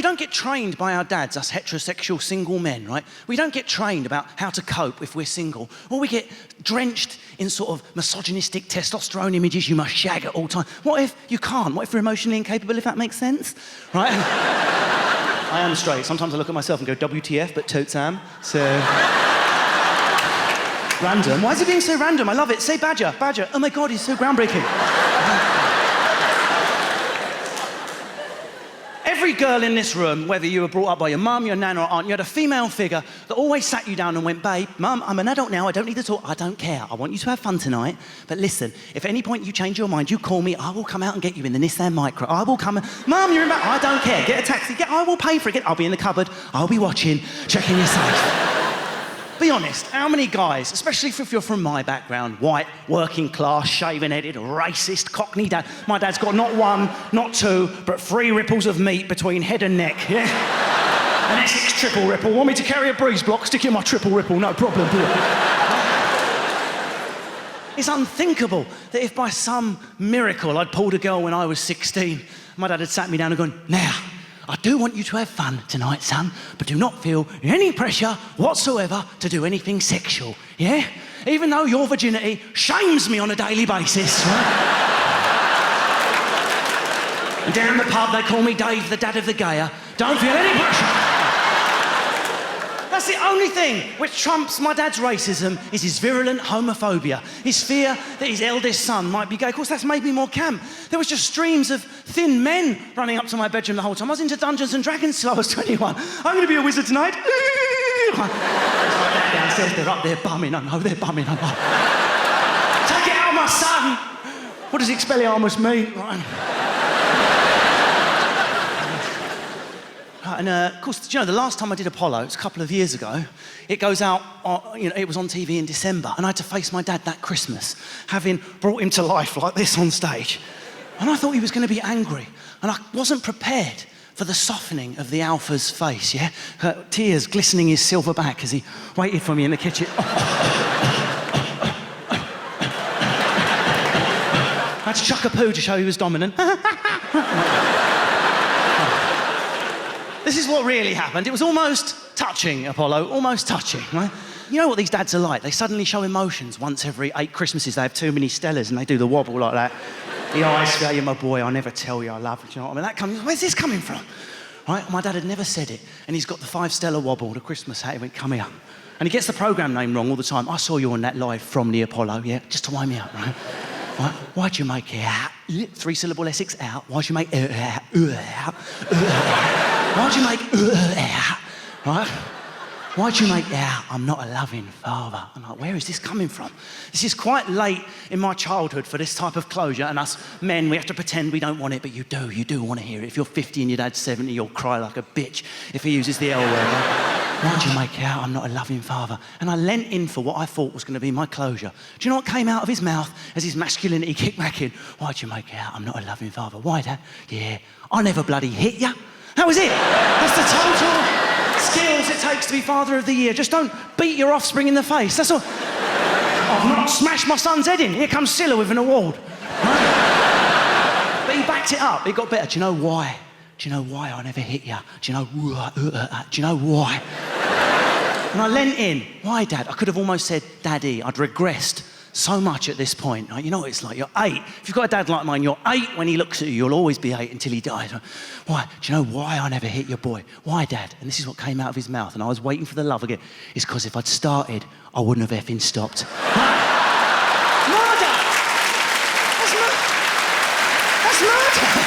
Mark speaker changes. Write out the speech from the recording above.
Speaker 1: You don't get trained by our dads, us heterosexual single men, right? We don't get trained about how to cope if we're single. Or we get drenched in sort of misogynistic testosterone images, you must shag at all time. What if you can't? What if you're emotionally incapable, if that makes sense? Right? I am straight. Sometimes I look at myself and go, WTF, but totes am. So... Random. Why is it being so random? I love it. Say badger, badger. Oh my God, he's so groundbreaking. Every girl in this room, whether you were brought up by your mum, your nan or aunt, you had a female figure that always sat you down and went, babe, mum, I'm an adult now, I don't need to talk, I don't care. I want you to have fun tonight, but listen, if at any point you change your mind, you call me, I will come out and get you in the Nissan Micra. I will come and, mum, you're in back, I don't care, get a taxi, I will pay for it, I'll be in the cupboard, I'll be watching, checking you're safe. Be honest, how many guys, especially if you're from my background, white, working class, shaven-headed, racist, cockney dad, my dad's got not one, not two, but 3 ripples of meat between head and neck, yeah? An Essex triple ripple. Want me to carry a breeze block? Stick in my triple ripple, no problem. It's unthinkable that if by some miracle I'd pulled a girl when I was 16, my dad had sat me down and gone, now, I do want you to have fun tonight, son, but do not feel any pressure whatsoever to do anything sexual, yeah? Even though your virginity shames me on a daily basis, right? And down the pub, they call me Dave, the dad of the gayer. Don't feel any pressure. That's the only thing which trumps my dad's racism is his virulent homophobia, his fear that his eldest son might be gay. Of course, that's made me more camp. There was just streams of thin men running up to my bedroom the whole time. I was into Dungeons and Dragons till I was 21. I'm going to be a wizard tonight. Downstairs, they're up there bumming. I know they're bumming. I know. Take it out, my son. What does Expelliarmus mean? Right. And of course, you know, the last time I did Apollo, it's a couple of years ago, it goes out, it was on TV in December, and I had to face my dad that Christmas, having brought him to life like this on stage. And I thought he was going to be angry, and I wasn't prepared for the softening of the alpha's face, yeah? Tears glistening his silver back as he waited for me in the kitchen. I had to chuck a poo to show he was dominant. This is what really happened. It was almost touching, Apollo, almost touching, right? You know what these dads are like? They suddenly show emotions once every 8 Christmases. They have too many Stellas and they do the wobble like that. The eyes fail you, my boy, I'll never tell you I love you. Do you know what I mean? Where's this coming from? Right? My dad had never said it, and he's got the 5 Stella wobble, the Christmas hat. He went, come here. And he gets the programme name wrong all the time. I saw you on that live from the Apollo, yeah? Just to wind me up, right? Right? Why'd you make it out? 3-syllable Essex out. Why'd you make it out? Why'd you make out? Right? Why'd you make out? I'm not a loving father. I'm like, where is this coming from? This is quite late in my childhood for this type of closure, and us men, we have to pretend we don't want it, but you do want to hear it. If you're 50 and your dad's 70, you'll cry like a bitch if he uses the L word. Right? Why'd you make out? I'm not a loving father. And I leant in for what I thought was going to be my closure. Do you know what came out of his mouth as his masculinity kicked back in? Why'd you make out? I'm not a loving father. Why, Dad? Yeah, I never bloody hit ya. That was it. That's the total skills it takes to be father of the year. Just don't beat your offspring in the face. That's all. I've not smashed my son's head in. Here comes Scylla with an award. Right? But he backed it up. It got better. Do you know why? Do you know why I never hit you? Do you know why? And I leant in. Why, Dad? I could have almost said, Daddy. I'd regressed so much at this point. Right? You know what it's like? You're 8. If you've got a dad like mine, you're 8 when he looks at you. You'll always be 8 until he dies. Why? Do you know why I never hit your boy? Why, Dad? And this is what came out of his mouth, and I was waiting for the love again. It's because if I'd started, I wouldn't have effing stopped. Murder! That's murder!